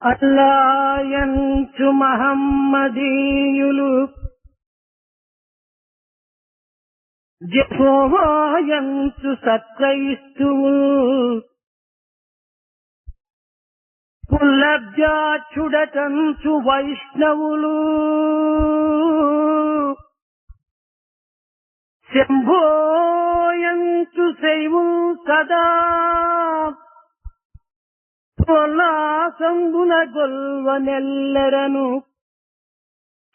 అల్లాయంచు మహమ్మదీయులు జెహోవాయంచు సత్క్రైస్తువు పుల్లబ్జాచుడటంచు వైష్ణవులు శంభోయంచు శైవు సదా పొలాసంబున గొల్వనెల్లరను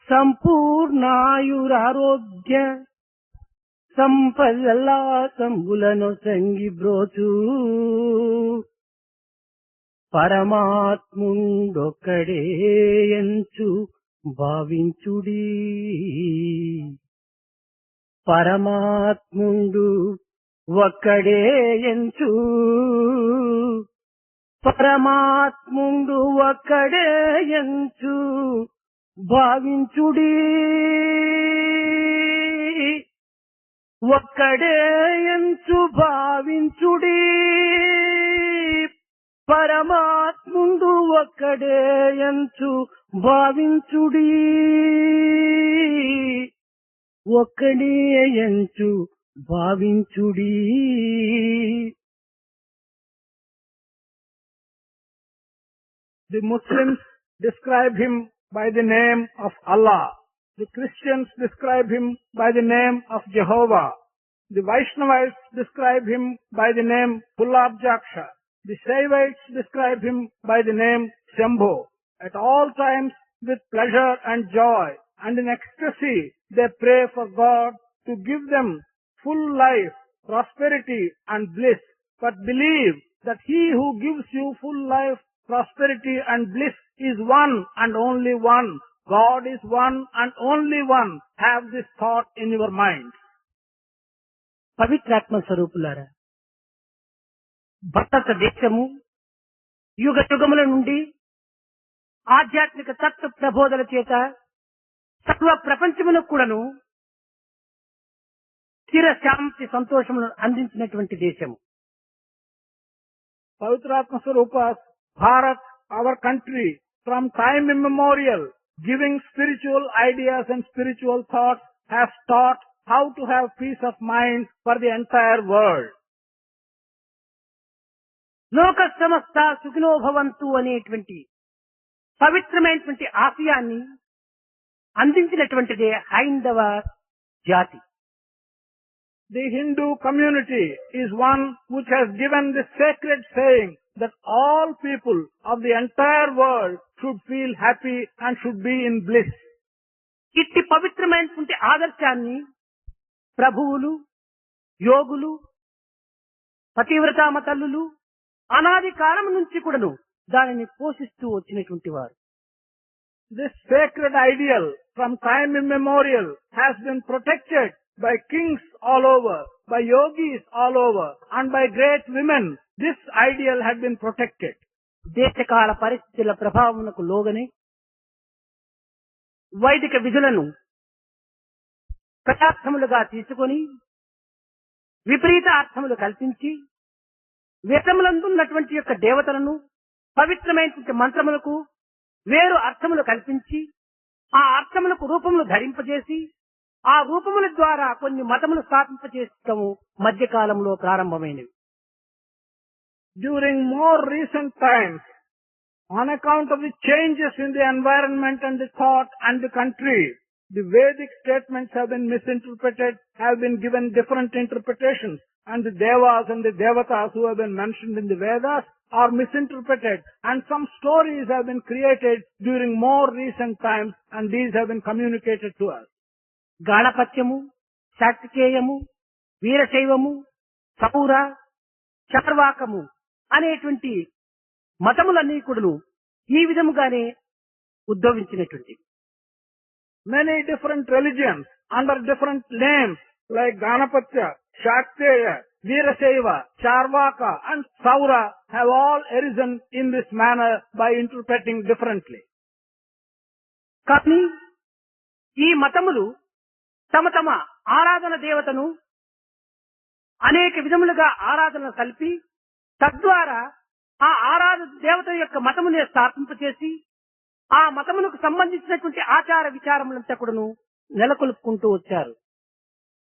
సంపూర్ణాయురారోగ్య సంపదల్లాసంబులను సంగిబ్రోచు పరమాత్ముండొక్కడే ఎంచు భావించుడి. పరమాత్ముండు ఒక్కడే ఎంచు, పరమాత్ముండు ఒక్కడే ఎంచు భావించుడి. ఒక్కడే ఎంచు భావించుడి. పరమాత్ముండు ఒక్కడే ఎంచు భావించుడి. ఒక్కడే ఎంచు భావించుడి. The Muslims describe him by the name of Allah. The Christians describe him by the name of Jehovah. The Vaishnavites describe him by the name Pullabjaksha. The Saivites describe him by the name Shambho. At all times, with pleasure and joy and in ecstasy, they pray for God to give them full life, prosperity and bliss. But believe that He who gives you full life, prosperity and bliss is one and only one. God is one and only one. Have this thought in your mind. పవిత్రాత్మ స్వరూపులారా, భారతదేశము యుగ యుగముల నుండి ఆధ్యాత్మిక తత్వ ప్రబోధన చేత సర్వ ప్రపంచమునకు కూడాను స్థిర శాంతి సంతోషములను అందించినటువంటి దేశము. Pavitratma Swarupas, Bharat, our country, from time immemorial, giving spiritual ideas and spiritual thoughts, has taught how to have peace of mind for the entire world. లోక సమస్త సుఖినో భవంతు అనేటువంటి పవిత్రమైనటువంటి ఆశయాన్ని అందించినటువంటిదే హైందవ జాతి. The Hindu community is one which has given this sacred saying that all people of the entire world should feel happy and should be in bliss. ఇట్టి పవిత్రమైనటువంటి ఆదర్శాన్ని ప్రభువులు, యోగులు, పతివ్రతామ తల్లులు అనాది కాలం నుంచి కూడాను దానిని పోషిస్తూ వచ్చినటువంటి వారు. This sacred ideal from time immemorial has been protected by kings all over, by yogis all over, and by great women. This ideal had been protected. దేశకాల పరిస్థితుల ప్రభావమునకు లోగనే వైదిక విధులను కటాక్షములుగా తీసుకొని విపరీత అర్థములు కల్పించి వేదములందున్నటువంటి యొక్క దేవతలను పవిత్రమైనటువంటి మంత్రములకు వేరు అర్థములు కల్పించి ఆ అర్థములకు రూపములు ధరింపజేసి ఆ రూపముల ద్వారా కొన్ని మతములు స్థాపింపచేయటము మధ్యకాలంలో ప్రారంభమైనవి. During more recent times, on account of the changes in the environment and the thought and the country, the Vedic statements have been misinterpreted, have been given different interpretations, and the Devas and the Devatas who have been mentioned in the Vedas are misinterpreted, and some stories have been created during more recent times, and these have been communicated to us. గాణపత్యము, శాక్తికేయము, వీరశైవము, సౌర, చర్వాకము అనేటువంటి మతములన్నీ కూడాను ఈ విధముగానే ఉద్భవించినటువంటి. Many different religions under different names like Ganapatya, Shakteya, Veerashaiva, Charvaka and Saura have all arisen in this manner by interpreting differently. కానీ ఈ మతములు తమ తమ ఆరాధన దేవతను అనేక విధములుగా ఆరాధన కలిపి తద్వారా ఆ ఆరాధన దేవత యొక్క మతమునే స్థాపింపచేసి ఆ మతమునకు సంబంధించినటువంటి ఆచార విచారములంతా కూడాను నెలకొల్పుకుంటూ వచ్చారు.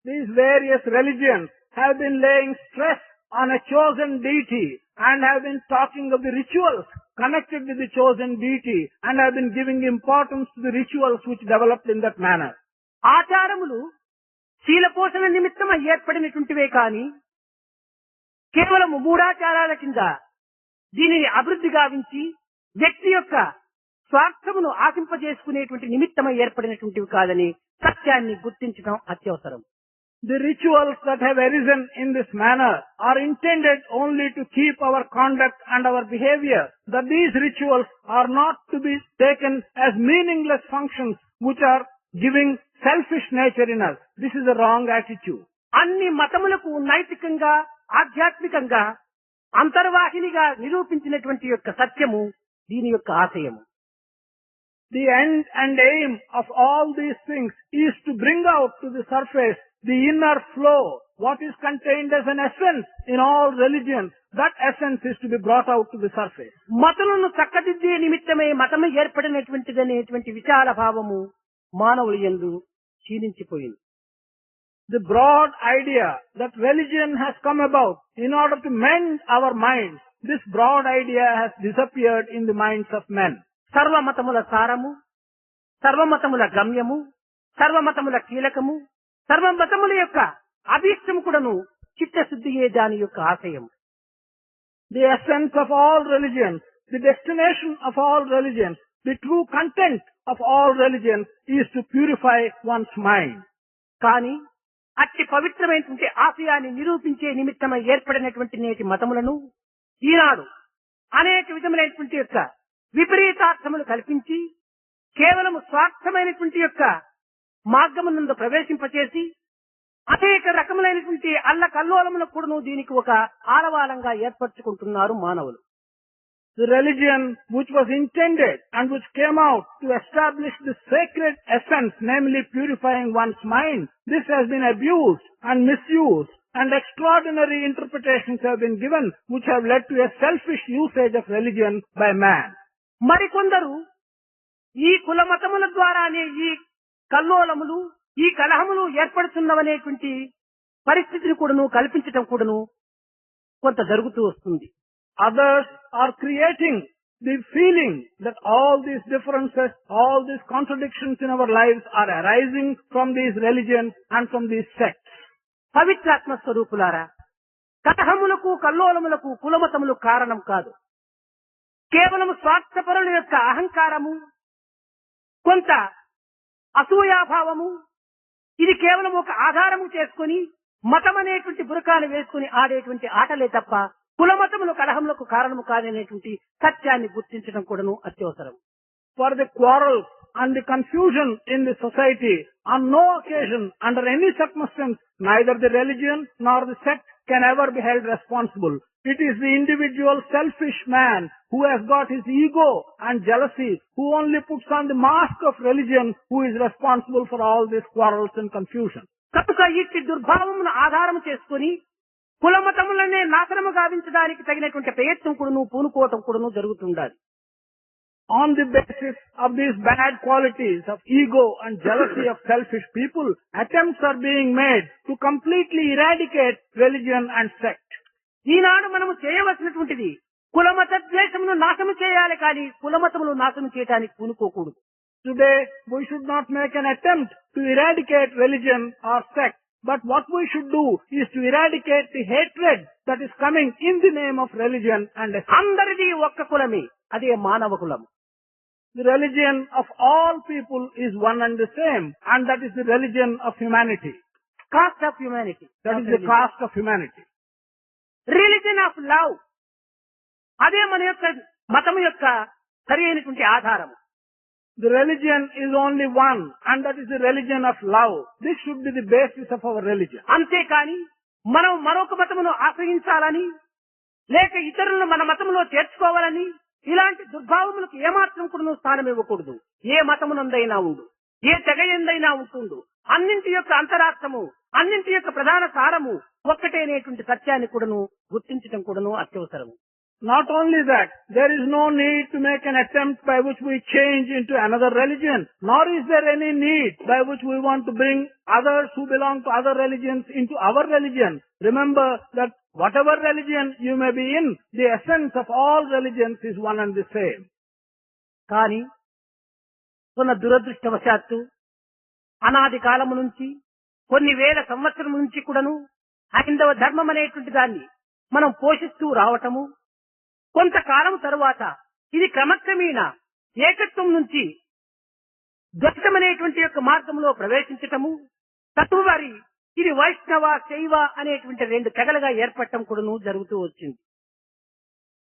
These various religions have been laying stress on a chosen deity and have been talking of the rituals connected with the chosen deity and have been giving importance to the rituals which developed in that manner. ఆచారములు శీల పోషణ నిమిత్తం ఏర్పడినటువంటివే కాని కేవలం మూఢాచారాల కింద దీనిని అభివృద్ధి గావించి వ్యక్తి యొక్క స్వార్థమును ఆశింపజేసుకునేటువంటి నిమిత్తమై ఏర్పడినటువంటివి కాదని సత్యాన్ని గుర్తించడం అత్యవసరం. The rituals that have arisen in this manner are intended only to keep our conduct and our behavior, that these rituals are not to be taken as meaningless functions which are giving selfish nature in us. This is a wrong attitude. అన్ని మతములకు నైతికంగా ఆధ్యాత్మికంగా అంతర్వాహినిగా నిరూపించినటువంటి యొక్క సత్యము దీని యొక్క ఆశయము. The end and aim of all these things is to bring out to the surface the inner flow, what is contained as an essence in all religions. That essence is to be brought out to the surface. మతములను చక్కదిద్దే నిమిత్తమే మతము ఏర్పడినటువంటిదనేటువంటి విచార భావము మానవుల యందు క్షీణించిపోయింది. The broad idea that religion has come about in order to mend our minds, this broad idea has disappeared in the minds of men. సర్వమతముల సారము, సర్వమతముల గమ్యము, సర్వమతముల కీలకము, సర్వమతముల యొక్క అభీష్టము కూడాను చిత్తశుద్ధియే దాని యొక్క ఆశయం. The essence of all religions, the destination of all religions, the true content of all religions is to purify one's mind. కానీ అట్టి పవిత్రమైనటువంటి ఆశయాన్ని నిరూపించే నిమిత్తమై ఏర్పడినటువంటి నేటి మతములను ఈనాడు అనేక విధములైనటువంటి యొక్క విపరీతార్థములు కల్పించి కేవలం స్వార్థమైనటువంటి యొక్క మార్గమునందు ప్రవేశింపచేసి అనేక రకములైనటువంటి అల్లకల్లోలములకు కూడాను దీనికి ఒక ఆలవాలంగా ఏర్పరచుకుంటున్నారు మానవులు. The religion which was intended and which came out to establish the sacred essence, namely purifying one's mind, this has been abused and misused, and extraordinary interpretations have been given which have led to a selfish usage of religion by man. మరికొందరు ఈ కులమతముల ద్వారానే ఈ కల్లోలములు ఈ కలహములు ఏర్పడుతున్నవనేటువంటి పరిస్థితిని కూడాను కల్పించటం కూడాను కొంత జరుగుతూ వస్తుంది. Others are creating the feeling that all these differences, all these contradictions in our lives are arising from these religions and from these sects. పవిత్రాత్మ స్వరూపులారా, కలహములకు కల్లోలములకు కులమతములు కారణం కాదు. కేవలం స్వార్థపరుల యొక్క అహంకారము, కొంత అసూయాభావము, ఇది కేవలం ఒక ఆధారము చేసుకుని మతం అనేటువంటి బురకాను వేసుకుని ఆడేటువంటి ఆటలే తప్ప కులమతములు కలహములకు కారణము కాదనేటువంటి సత్యాన్ని గుర్తించడం కూడాను అత్యవసరం. For the quarrels and the confusion in the society, on no occasion, under any circumstance, neither the religion nor the sect can ever be held responsible. It is the individual selfish man who has got his ego and jealousy, who only puts on the mask of religion, who is responsible for all these quarrels and confusion. కనుక ఇట్టి దుర్భావమును ఆధారం చేసుకుని కులమతములనే నాశనము గావించడానికి తగినటువంటి ప్రయత్నం కూడాను పూనుకోవటం కూడాను జరుగుతుండాలి. On the basis of these bad qualities of ego and jealousy of selfish people, attempts are being made to completely eradicate religion and sect. ఈనాడు మనము చేయవలసినటువంటిది కులమత ద్వేషమును నాశనం చేయాలి కానీ కులమతములు నాశనం చేయడానికి పూనుకోకూడదు. Today, we should not make an attempt to eradicate religion or sect, but what we should do is to eradicate the hatred that is coming in the name of religion and sect. అందరిది ఒక్క కులమే, అదే మానవ కులం. The religion of all people is one and the same, and that is the religion of humanity. Caste of humanity. That is the caste of humanity. Religion of love. అదే మన యొక్క మతము యొక్క సరి అయినటువంటి ఆధారం. The religion is only one, and that is the religion of love. This should be the basis of our religion. అంతేకాని మనం మరొక మతమును ఆశ్రయించాలని లేక ఇతరులను మన మతములో చేర్చుకోవాలని ఇలాంటి దుర్భావములకు ఏమాత్రం కూడా స్థానం ఇవ్వకూడదు. ఏ మతమునందైనా ఉండు, ఏ తెగ ఎందైనా ఉంటుండు, అన్నింటి యొక్క అంతరార్థము, అన్నింటి యొక్క ప్రధాన సారము ఒక్కటేనేటువంటి సత్యాన్ని కూడాను గుర్తించడం కూడాను అత్యవసరము. Not only that, there is no need to make an attempt by which we change into another religion, nor is there any need by which we want to bring others who belong to other religions into our religion. Remember that whatever religion you may be in, the essence of all religions is one and the same. కానీ కొన్న దురదృష్టవశాత్తు అనాది కాలము నుంచి కొన్ని వేల సంవత్సరం నుంచి కూడాను హైందవ ధర్మం అనేటువంటి దాన్ని మనం పోషిస్తూ రావటము, కొంతకాలం తరువాత ఇది క్రమక్రమేణా ఏకత్వం నుంచి ద్వైతమనేటువంటి యొక్క మార్గంలో ప్రవేశించటము, తత్వవారి ఇది వైష్ణవ శైవ అనేటువంటి రెండు తెగలుగా ఏర్పడటం కూడాను జరుగుతూ వచ్చింది.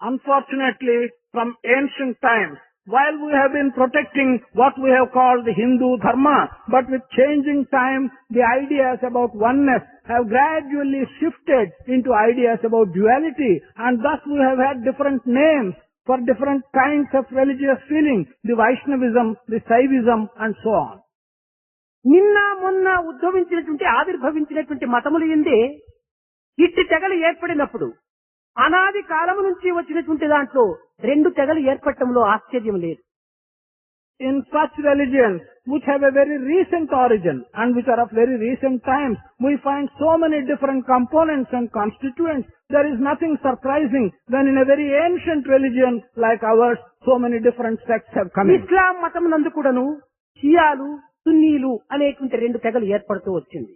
Unfortunately, from ancient times, while we have been protecting what we have called the Hindu Dharma, but with changing time, the ideas about oneness have gradually shifted into ideas about duality, and thus we have had different names for different kinds of religious feeling, the Vaishnavism, the Saivism, and so on. నిన్న మొన్న ఉద్భవించినటువంటి ఆవిర్భవించినటువంటి మతములు ఎందే ఇట్టి తెగలు ఏర్పడినప్పుడు అనాది కాలము నుంచి వచ్చినటువంటి దాంట్లో రెండు తెగలు ఏర్పడటంలో ఆశ్చర్యం లేదు. In such religions which have a very recent origin and which are of very recent times, we find so many different components and constituents. There is nothing surprising when in a very ancient religion like ours, so many different sects have come in. ఇస్లాం మతం నందు కూడాను షియాలు సున్నీలు అనేటువంటి రెండు తెగలు ఏర్పడుతూ వచ్చింది.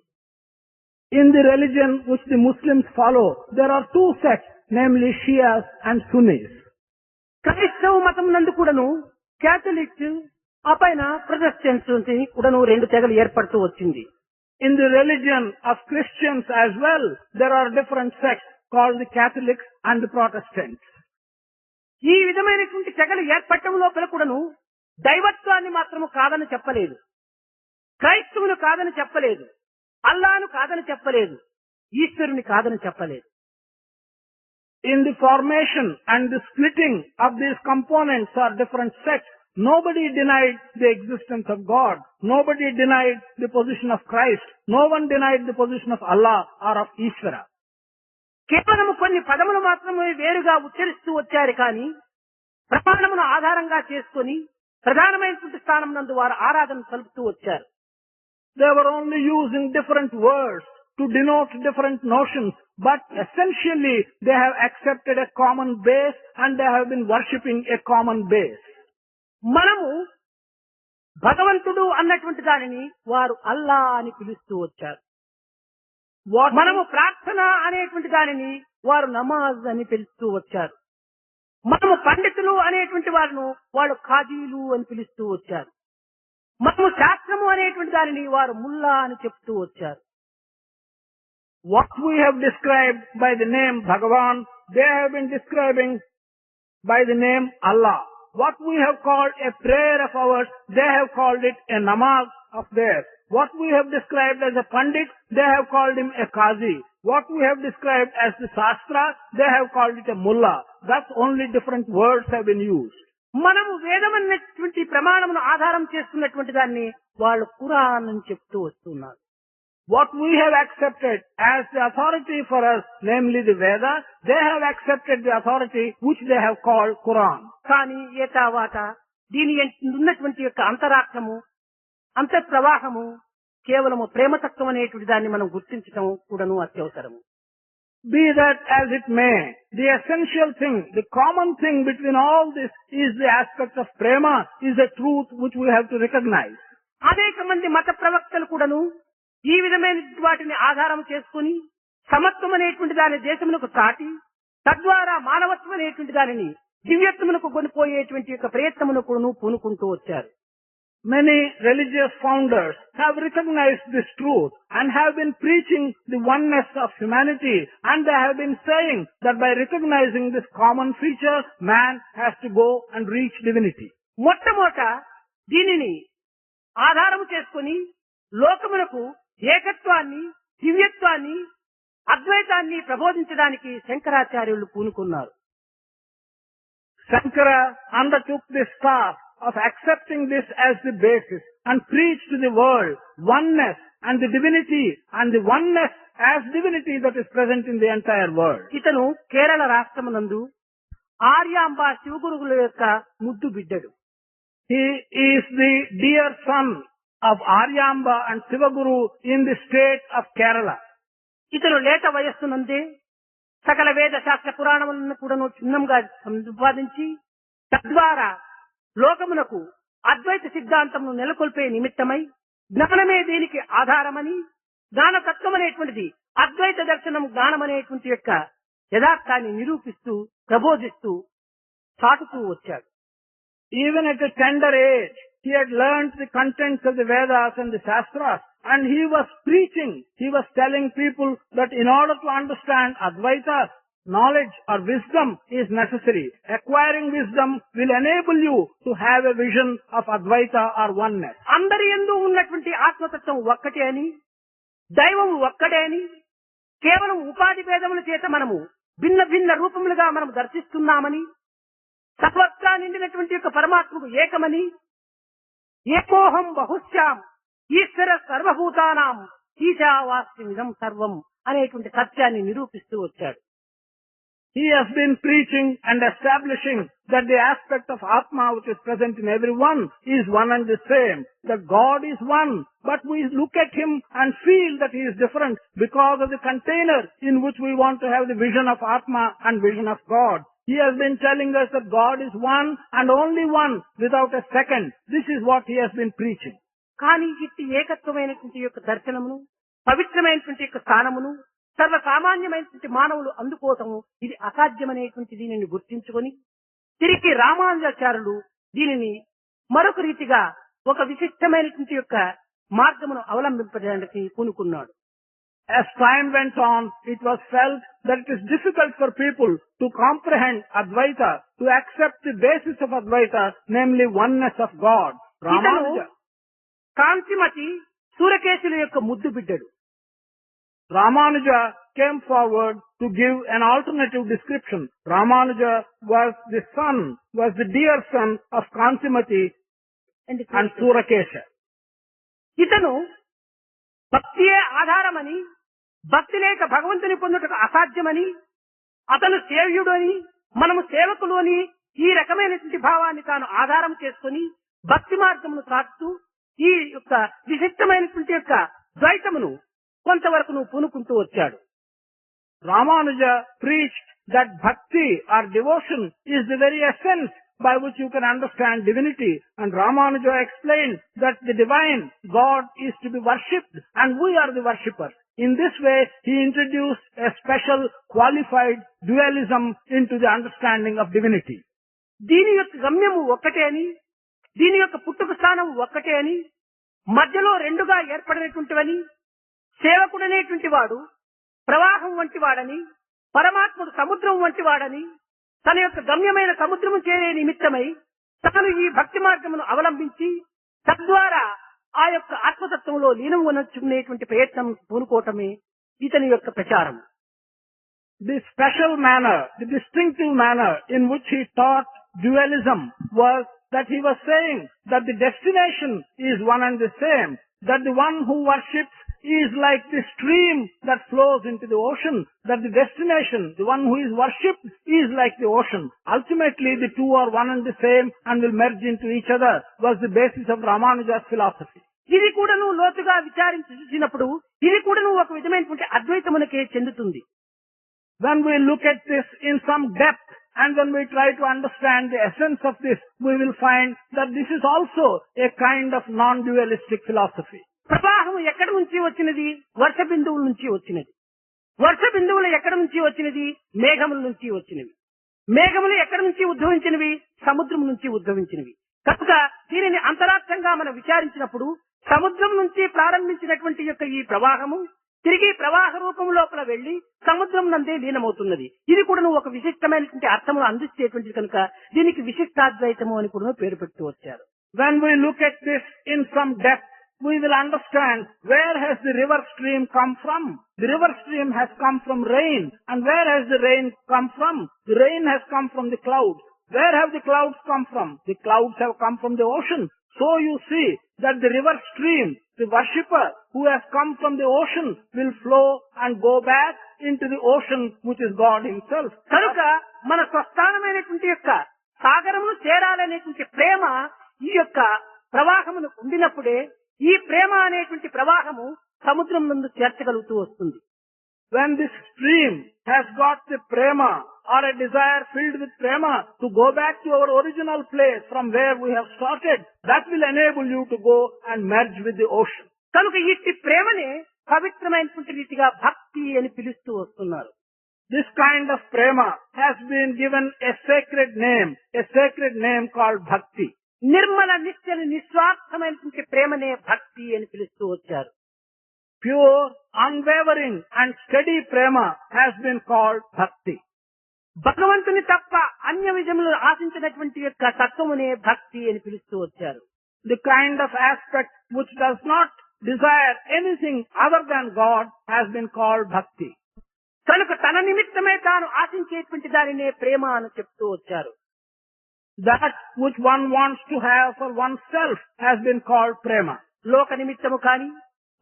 In the religion which the Muslims follow, there are two sects, namely Shias and Sunnis. క్రైస్తవ మతం నందు కూడాను క్యాథలిక్స్ అపైన ప్రొటెస్టెంట్స్ కూడాను రెండు తెగలు ఏర్పడుతూ వచ్చింది. In the religion of Christians as well, there are different sects called the Catholics and the Protestants. ఈ విధమైనటువంటి తెగలు ఏర్పడటం లోపల కూడాను దైవత్వాన్ని మాత్రము కాదని చెప్పలేదు, క్రైస్తవులు కాదని చెప్పలేదు, అల్లాను కాదని చెప్పలేదు, ఈశ్వరుని కాదని చెప్పలేదు. In the formation and the splitting of these components or different sects, nobody denied the existence of God. Nobody denied the position of Christ. No one denied the position of Allah or of Ishvara. కేవలము కొన్ని పదములు మాత్రమే వేరుగా ఉచ్చరిస్తూ వచ్చారు కానీ ప్రమాణమును ఆధారంగా చేసుకొని ప్రధానమైనటువంటి స్థానం నందు వారు ఆరాధన సలుపుతూ వచ్చారు. They were only using different words to denote different notions, but essentially they have accepted a common base and they have been worshipping a common base. మనము భగవంతుడు అన్నటువంటి దానిని వారు అల్లా అని పిలుస్తూ వచ్చారు. మనము ప్రార్థన అనేటువంటి దానిని వారు నమాజ్ అని పిలుస్తూ వచ్చారు. మనము పండితులు అనేటువంటి వారిను వాళ్ళు ఖాజీలు అని పిలుస్తూ వచ్చారు. మనము శాస్త్రము అనేటువంటి దానిని వారు ముల్లా అని చెప్తూ వచ్చారు. What we have described by the name Bhagavan, they have been describing by the name Allah. What we have called a prayer of ours, they have called it a namaz of theirs. What we have described as a pandit, they have called him a qazi. What we have described as the shastra, they have called it a mullah. Thus only different words have been used. మనము వేదమన్నటువంటి ప్రమాణమును ఆధారం చేసుకున్నటువంటి దాన్ని వాళ్ళు ఖురాన్ అని చెప్తూ వస్తున్నారు. What we have accepted as the authority for us, namely the Veda, they have accepted the authority which they have called Quran. కానీ ఏతావాత దీని ఉన్నటువంటి యొక్క అంతరార్థము అంతఃప్రవాహము కేవలము ప్రేమతత్వం అనేటువంటి దాన్ని మనం గుర్తించడం కూడాను అత్యవసరము. Be that as it may, the essential thing, the common thing between all this is the aspect of prema, is a truth which we have to recognize. అనేక మంది మత ప్రవక్తలు కూడాను ఈ విధమైన వాటిని ఆధారం చేసుకుని సమత్వం అనేటువంటి దాని దేశమునకు చాటి తద్వారా మానవత్వం అనేటువంటి దానిని దివ్యత్వమునకు కొనిపోయేటువంటి యొక్క ప్రయత్నమును పూనుకుంటూ వచ్చారు. Many religious founders have recognized this truth and have been preaching the oneness of humanity, and they have been saying that by recognizing this common feature, man has to go and reach divinity. మొట్టమొదట దీనిని ఆధారము చేసుకుని లోకమునకు ఏకత్వాన్ని, దివ్యత్వాన్ని, అద్వైతాన్ని ప్రబోధించడానికి శంకరాచార్యులు పూనుకున్నారు. Shankara undertook this task of accepting this as the basis and preached to the world oneness and the divinity and the oneness as divinity that is present in the entire world. ఇతను కేరళ రాష్ట్రమునందు ఆర్యాంబ శివగురుగుల యొక్క ముద్దు బిడ్డడు. He is the dear son of Aryamba and Sivaguru in the state of Kerala. ఇతను లేత వయస్సునందే సకల వేద శాస్త్ర పురాణములను కూడా చిన్నంగా సంపాదించి తద్వారా లోకమునకు అద్వైత సిద్ధాంతమును నెలకొల్పే నిమిత్తమై జ్ఞానమే దీనికి ఆధారమని, జ్ఞానతత్వం అనేటువంటిది అద్వైత దర్శనం జ్ఞానం అనేటువంటి యొక్క యథార్థాన్ని నిరూపిస్తూ ప్రబోధిస్తూ చాటుతూ వచ్చాడు. Even at a tender age, he had learnt the contents of the Vedas and the Shastras, and he was preaching, he was telling people that in order to understand Advaita, knowledge or wisdom is necessary. Acquiring wisdom will enable you to have a vision of Advaita or oneness. అందరి యందు ఉన్నటువంటి ఆత్మతత్వం ఒక్కటే అని, దైవం ఒక్కడే అని, కేవలం ఉపాధి భేదముల చేత మనము భిన్న భిన్న రూపములుగా మనం దర్శిస్తున్నామని, సత్వత్గా నిండినటువంటి యొక్క పరమాత్మకు ఏకమని, ఏకోహం బహుశ్యాం ఈశ్వర సర్వభూతానాం ఈశావాస్యమిదం సర్వం అనేటువంటి సత్యాన్ని నిరూపిస్తూ వచ్చాడు. He has been preaching and establishing that the aspect of Atma which is present in everyone is one and the same. That God is one, but we look at Him and feel that He is different because of the container in which we want to have the vision of Atma and vision of God. He has been telling us that God is one and only one without a second. This is what He has been preaching. కానీ ఇట్టి ఏకత్వమైనటువంటి యొక్క దర్శనమును, పవిత్రమైనటువంటి యొక్క స్థానమును సర్వసామాన్యమైనటువంటి మానవులు అందుకోసము ఇది అసాధ్యమనేటువంటి దీనిని గుర్తించుకొని తిరిగి రామానుజాచార్యులు దీనిని మరొక రీతిగా ఒక విశిష్టమైనటువంటి యొక్క మార్గమును అవలంబింపడానికి పూనుకున్నాడు. As time went on, it was felt that it is difficult for people to comprehend Advaita, to accept the basis of Advaita, namely oneness of God. Ramanuja, కాంతిమతి సూరకేశుల యొక్క ముద్దు బిడ్డడు. Ramanuja came forward to give an alternative description. Ramanuja was the son, was the dear son of Kantimati and Surakesha. ఇతను భక్తియే ఆధారమని, భక్తి లేక భగవంతుని పొందుటకు అసాధ్యమని, అతను సేవ్యుడు అని, మనము సేవకులు అని ఈ రకమైనటువంటి భావాన్ని తాను ఆధారం చేసుకుని భక్తి మార్గమును సాగుతూ ఈ యొక్క విశిష్టమైనటువంటి యొక్క ద్వైతమును కొంతవరకు పూనుకుంటూ వచ్చాడు. Ramanuja preached that bhakti or devotion is the very essence by which you can understand divinity, and Ramanuja explained that the divine God is to be worshipped and we are the worshippers. In this way, he introduced a special qualified dualism into the understanding of divinity. దీని యొక్క గమ్యము ఒక్కటే అని, దీని యొక్క పుట్టుక స్థానం ఒక్కటే అని, మధ్యలో రెండుగా ఏర్పడినటువంటివని, సేవకుడనేటువంటి వాడు ప్రవాహం వంటి వాడని, పరమాత్ముడు సముద్రం వంటి వాడని, తన యొక్క గమ్యమైన సముద్రము చేరే నిమిత్తమై తాను ఈ భక్తి మార్గమును అవలంబించి తద్వారా ఆ యొక్క ఆత్మతత్వంలో లీనం వనొచ్చుకునేటువంటి ప్రయత్నం పూనుకోవటమే ఇతని యొక్క ప్రచారం. The special manner, the distinctive manner in which he taught dualism was that he was saying that the destination is one and the same, that the one who worships is like the stream that flows into the ocean, that the destination, the one who is worshipped, is like the ocean. Ultimately, the two are one and the same and will merge into each other, was the basis of Ramanuja's philosophy. ఇది కూడాను లోతుగా విచారించి చూసినప్పుడు ఇది కూడాను ఒక విధమైనటువంటి అద్వైతమునకే చెందుతుంది. When we look at this in some depth and when we try to understand the essence of this, we will find that this is also a kind of non-dualistic philosophy. ప్రవాహం ఎక్కడి నుంచి వచ్చినది? వర్ష బిందువుల నుంచి వచ్చినది. వర్ష బిందువులు ఎక్కడి నుంచి వచ్చినది? మేఘముల నుంచి వచ్చినవి. మేఘములు ఎక్కడి నుంచి ఉద్భవించినవి? సముద్రం నుంచి ఉద్భవించినవి. కనుక దీనిని అంతరార్థంగా మనం విచారించినప్పుడు సముద్రం నుంచి ప్రారంభించినటువంటి యొక్క ఈ ప్రవాహము తిరిగి ప్రవాహ రూపం లోపల వెళ్లి సముద్రం నందే లీనమవుతున్నది. ఇది కూడా ఒక విశిష్టమైనటువంటి అర్థమును అందించేటువంటిది కనుక దీనికి విశిష్టాద్వైతము అని కూడా పేరు పెడుతూ వచ్చారు. When we look at this in some depth, we will understand where has the river stream come from. The river stream has come from rain. And where has the rain come from? The rain has come from the clouds. Where have the clouds come from? The clouds have come from the ocean. So you see that the river stream, the worshipper who has come from the ocean, will flow and go back into the ocean which is God himself. కనుక మన స్వస్థానమైనటువంటి యొక్క సాగరమును చేరాలనేటువంటి ప్రేమ ఈ యొక్క ప్రవాహమును ఉండినప్పుడే ఈ ప్రేమ అనేటువంటి ప్రవాహము సముద్రం నందు చేర్చగలుగుతూ వస్తుంది. When this stream has got the prema or a desire filled with prema to go back to our original place from where we have started, that will enable you to go and merge with the ocean. కనుక ఇట్టి ప్రేమనే పవిత్రమైనటువంటి రీతిగా భక్తి అని పిలుస్తూ వస్తున్నారు. This kind of prema has been given a sacred name called bhakti. Nirmala నిశ్చల నిస్వార్థమైనటువంటి ప్రేమనే భక్తి అని పిలుస్తూ వచ్చారు. Pure, unwavering and steady prema has been called bhakti. భగవంతుని తప్ప అన్య విధములు ఆశించినటువంటి యొక్క తత్వమునే భక్తి అని పిలుస్తూ వచ్చారు. The kind of aspect which does not desire anything other than God has been called bhakti. కనుక తన నిమిత్తమే తాను ఆశించేటువంటి దానినే ప్రేమ అని చెప్తూ వచ్చారు. That which one wants to have for oneself has been called prema. లోక నిమిత్తము కాని,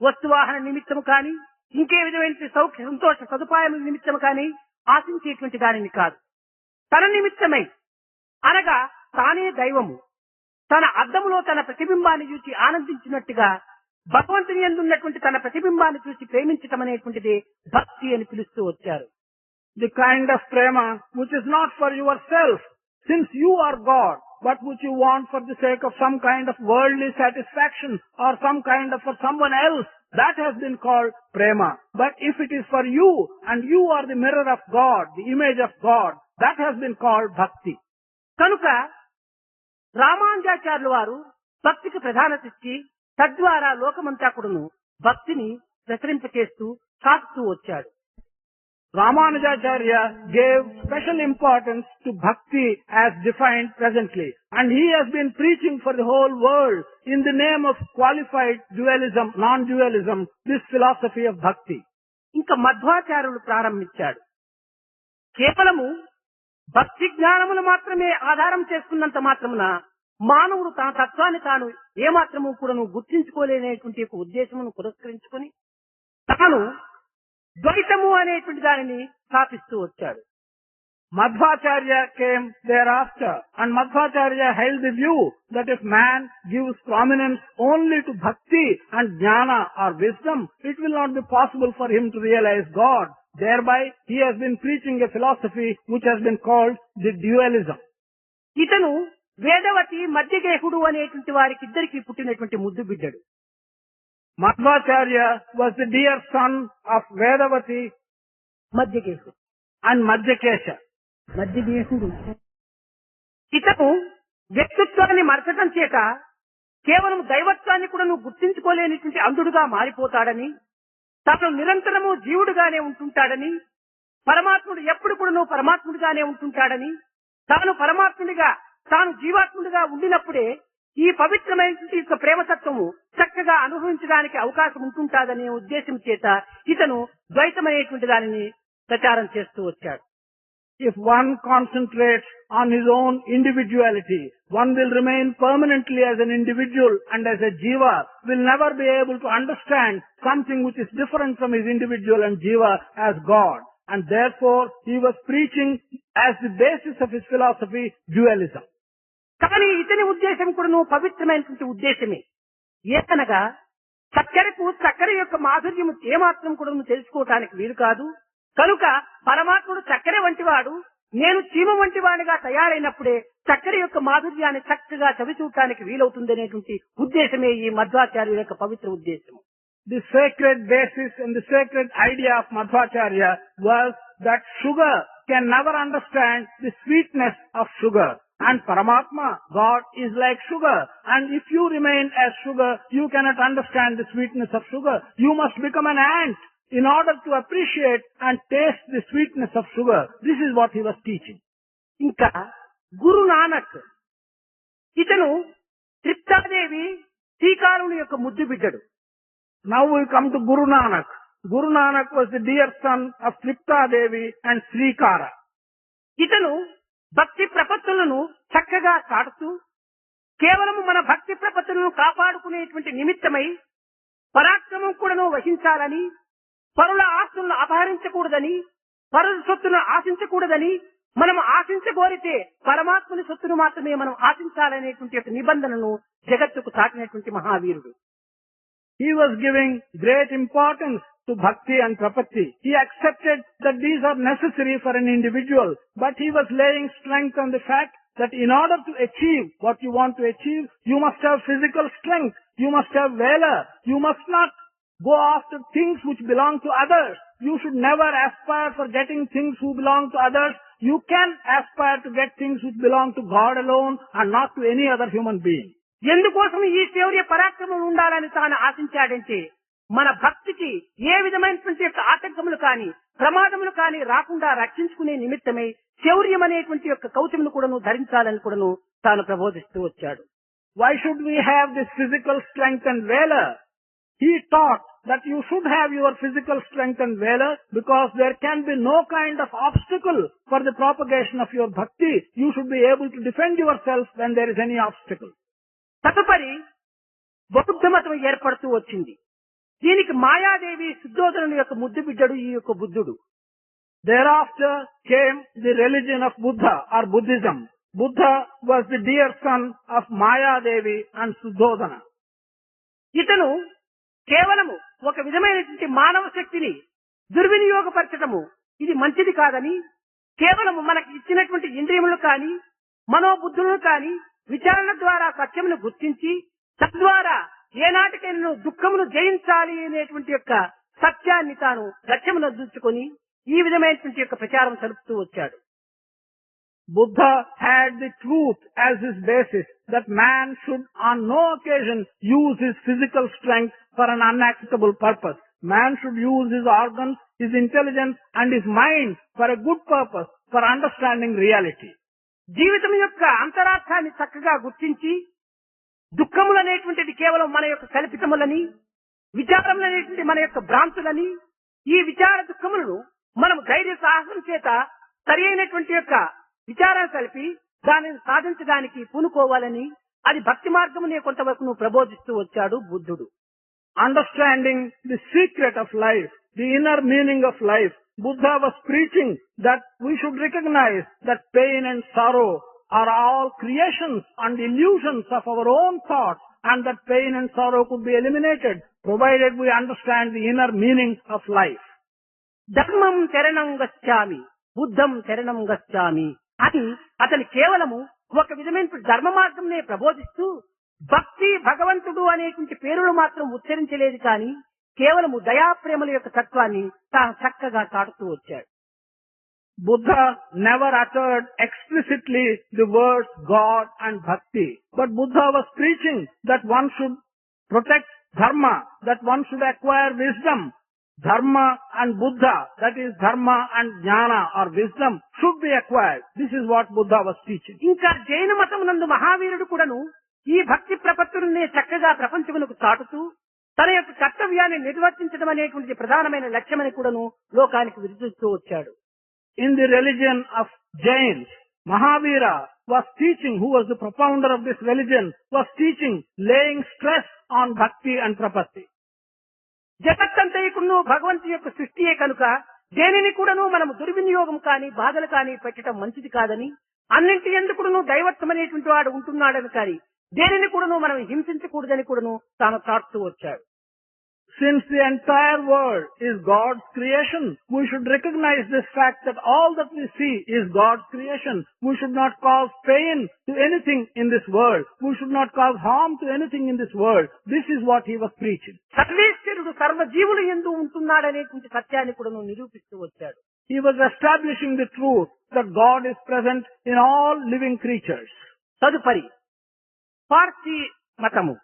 వస్తువాహన నిమిత్తము కాని, ఇంకే విధమైన సౌఖ్య సంతోష సదుపాయం నిమిత్తము కాని ఆశించేటువంటి దానిని కాదు. తన నిమిత్తమై అనగా తానే దైవము, తన అద్దములో తన ప్రతిబింబాన్ని చూసి ఆనందించినట్టుగా భగవంతుని యందున్నటువంటి తన ప్రతిబింబాన్ని చూసి ప్రేమించటం అనేటువంటిది భక్తి అని పిలుస్తూ వచ్చారు. The kind of prema which is not for yourself, since you are God, but which you want for the sake of some kind of worldly satisfaction or some kind of for someone else, that has been called prema. But if it is for you and you are the mirror of God, the image of God, that has been called bhakti. కనుక రామానుజాచార్యుల వారు భక్తికి ప్రాధాన్యత ఇచ్చి తద్వారా లోకమంతా కూడాను భక్తిని ప్రసరింపచేస్తూ సాగుతూ వచ్చాడు. Ramanujacharya gave special importance to bhakti as defined presently, and he has been preaching for the whole world in the name of qualified dualism, non-dualism, this philosophy of bhakti. ఇంకా మధ్వాచార్యులు ప్రారంభించాడు. కేవలము భక్తి జ్ఞానములు మాత్రమే ఆధారం చేసుకున్నంత మాత్రమున మానవుడు తన తత్వాన్ని తాను ఏమాత్రము కూడాను గుర్తించుకోలేనటువంటి ఒక ఉద్దేశమును పురస్కరించుకొని తాను ద్వైతము అనేటువంటి దానిని స్థాపిస్తూ వచ్చాడు. Madhvacharya came thereafter, and Madhvacharya held the view that if man gives prominence only to bhakti and jnana or wisdom, it will not be possible for him to realize God. Thereby, he has been preaching a philosophy which has been called the dualism. ఇతను వేదవతి మధ్యగేహుడు అనేటువంటి వారికి ఇద్దరికి పుట్టినటువంటి ముద్దు బిడ్డడు. Madhvacharya was the dear son of Vedavati మధ్యగేహుడు and Madhyakesha. మధ్యగేహుడు ఇతను వ్యక్తిత్వాన్ని మరచడం చేత కేవలం దైవత్వాన్ని కూడా నువ్వు గుర్తించుకోలేనిటువంటి అంధుడుగా మారిపోతాడని, తాను నిరంతరము జీవుడుగానే ఉంటుంటాడని, పరమాత్ముడు ఎప్పుడు కూడా నువ్వు పరమాత్ముడిగానే ఉంటుంటాడని, తాను పరమాత్ముడిగా తాను జీవాత్ముడిగా ఉండినప్పుడే ఈ పవిత్రమైనటువంటి యొక్క ప్రేమతత్వము చక్కగా అనుభవించడానికి అవకాశం ఉంటుంటాదనే ఉద్దేశం చేత ఇతను ద్వైతమైనటువంటి దానిని ప్రచారం చేస్తూ వచ్చాడు. If one concentrates on his own individuality, one will remain permanently as an individual and as a jiva, will never be able to understand something which is different from his individual and jiva as God. And therefore, he was preaching as the basis of his philosophy, dualism. కానీ ఇతని ఉద్దేశం కూడా పవిత్రమైనటువంటి ఉద్దేశమే. ఏకనగా చక్కెరకు చక్కెర యొక్క మాధుర్యము ఏమాత్రం కూడా తెలుసుకోవటానికి వీలు కాదు. కనుక పరమాత్ముడు చక్కెర వంటివాడు, నేను చీమ వంటి వాడిగా తయారైనప్పుడే చక్కెర యొక్క మాధుర్యాన్ని చక్కగా చవిచూడటానికి వీలవుతుందనేటువంటి ఉద్దేశమే ఈ మధ్వాచార్యుల యొక్క పవిత్ర ఉద్దేశం. The sacred basis and the sacred idea of Madhvacharya was that sugar can never understand the sweetness of sugar. And Paramatma, God, is like sugar. And if you remain as sugar, you cannot understand the sweetness of sugar. You must become an ant in order to appreciate and taste the sweetness of sugar. This is what he was teaching. ఇంకా గురు నానక్ ఇతను త్రిప్తాదేవి శ్రీకారుని యొక్క ముద్దు బిడ్డడు. Now we come to Guru Nanak. Guru Nanak was the dear son of Tripta Devi and Srikara. ఇతను భక్తి ప్రపత్తులను చక్కగా చాటుతూ కేవలము మన భక్తి ప్రపత్తులను కాపాడుకునేటువంటి నిమిత్తమై పరాక్రమం కూడాను వహించాలని, పరుల ఆస్తులను అపహరించకూడదని, పరుల సొత్తును ఆశించకూడదని, మనం ఆశించగోరితే పరమాత్మని సొత్తును మాత్రమే మనం ఆశించాలనేటువంటి యొక్క నిబంధనను జగత్తుకు చాటినటువంటి మహావీరుడు. He was giving great importance to bhakti and prapatti. He accepted that these are necessary for an individual, but he was laying strength on the fact that in order to achieve what you want to achieve, you must have physical strength, you must have valor, you must not go after things which belong to others. You should never aspire for getting things who belong to others. You can aspire to get things which belong to God alone and not to any other human being. ఎందుకోసం ఈ శౌర్య పరాక్రమం ఉండాలని తాను ఆశించాడంటే, మన భక్తికి ఏ విధమైనటువంటి యొక్క ఆటంకములు కాని, ప్రమాదములు కాని రాకుండా రక్షించుకునే నిమిత్తమై శౌర్యం అనేటువంటి యొక్క కవచమును కూడాను ధరించాలని కూడాను తాను ప్రబోధిస్తూ వచ్చాడు. Why should we have this physical strength and valor? He taught that you should have your physical strength and valor because there can be no kind of obstacle for the propagation of your bhakti. You should be able to defend yourself when there is any obstacle. తదుపరి బౌద్ధ మతం ఏర్పడుతూ వచ్చింది. దీనికి మాయాదేవి శుద్ధోదనుని యొక్క ముద్దు బిడ్డడు ఈ యొక్క బుద్ధుడు. Thereafter came the religion of Buddha or Buddhism. Buddha was the dear son of Maya Devi and Suddhodana. ఇతను కేవలము ఒక విధమైనటువంటి మానవ శక్తిని దుర్వినియోగపరచటము ఇది మంచిది కాదని, కేవలము మనకి ఇచ్చినటువంటి ఇంద్రియములు కాని, మనోబుద్ధులను కాని విచారణ ద్వారా సత్యమును గుర్తించి తద్వారా ఏనాటికైనా దుఃఖమును జయించాలి అనేటువంటి యొక్క సత్యాన్ని తాను లక్ష్యమును అందించుకొని ఈ విధమైనటువంటి యొక్క ప్రచారం జరుపుతూ వచ్చాడు. Buddha had the truth as his basis that man should on no occasion use his physical strength for an unacceptable purpose. Man should use his organs, his intelligence and his mind for a good purpose, for understanding reality. జీవితం యొక్క అంతరార్థాన్ని చక్కగా గుర్తించి దుఃఖములు అనేటువంటిది కేవలం మన యొక్క కల్పితములని, విచారములు అనేటువంటి మన యొక్క భ్రాంతులని, ఈ విచార దుఃఖములను మనం ధైర్య సాహసం చేత సరి అయినటువంటి యొక్క విచారాన్ని కలిపి దానిని సాధించడానికి పూనుకోవాలని అది భక్తి మార్గమునే కొంతవరకు ప్రబోధిస్తూ వచ్చాడు బుద్ధుడు. Understanding the secret of life, the inner meaning of life, Buddha was preaching that we should recognize that pain and sorrow are all creations and illusions of our own thoughts, and that pain and sorrow could be eliminated provided we understand the inner meaning of life. ధర్మం శరణం గచ్ఛామి, బుద్ధం శరణం గచ్ఛామి అని అతను కేవలము ఒక విధమైన ధర్మ మార్గంనే ప్రబోధిస్తూ భక్తి, భగవంతుడు అనేటువంటి పేరును మాత్రం ఉచ్చరించలేదు కానీ కేవలము దయాప్రేమల యొక్క తత్వాన్ని తాను చక్కగా చాటుతూ వచ్చాడు. Buddha never uttered explicitly the words God and Bhakti, but Buddha was preaching that one should protect dharma, that one should acquire wisdom. Dharma and Buddha, that is dharma and jnana or wisdom, should be acquired. This is what Buddha was teaching. ఇంకా జైన మతం నందు మహావీరుడు కూడాను ఈ భక్తి ప్రపత్తులనే చక్కగా ప్రపంచమునకు చాటుతూ తన యొక్క కర్తవ్యాన్ని నిర్వర్తించడం అనేటువంటి ప్రధానమైన లక్ష్యమని కూడాను లోకానికి వివరిస్తూ వచ్చాడు. In the religion of Jains, Mahavira was teaching, who was the propounder of this religion, was teaching, laying stress on bhakti and prapatti. జగత్తంతయుకును భగవంతుని యొక్క సృష్టియే కనుక దేనిని కూడాను మనము దుర్వినియోగం కాని, బాధలు కాని పెట్టడం మంచిది కాదని, అన్నింటి ఎందుకును దైవత్వం అనేటువంటి వాడు ఉంటున్నాడని కాని దేనిని కూడాను మనం హింసించకూడదని కూడాను తాను చాటుతూ వచ్చాడు. Since the entire world is God's creation, we should recognize this fact that all that we see is God's creation. We should not cause pain to anything in this world. We should not cause harm to anything in this world. This is what he was preaching. సర్వేశ్వరుడు సర్వజీవులు యందు ఉంటున్నాడనేటువంటి సత్యాన్ని కూడాను నిరూపిస్తూ వచ్చాడు. He was establishing the truth that God is present in all living creatures. తదుపరి పార్సీ మతము,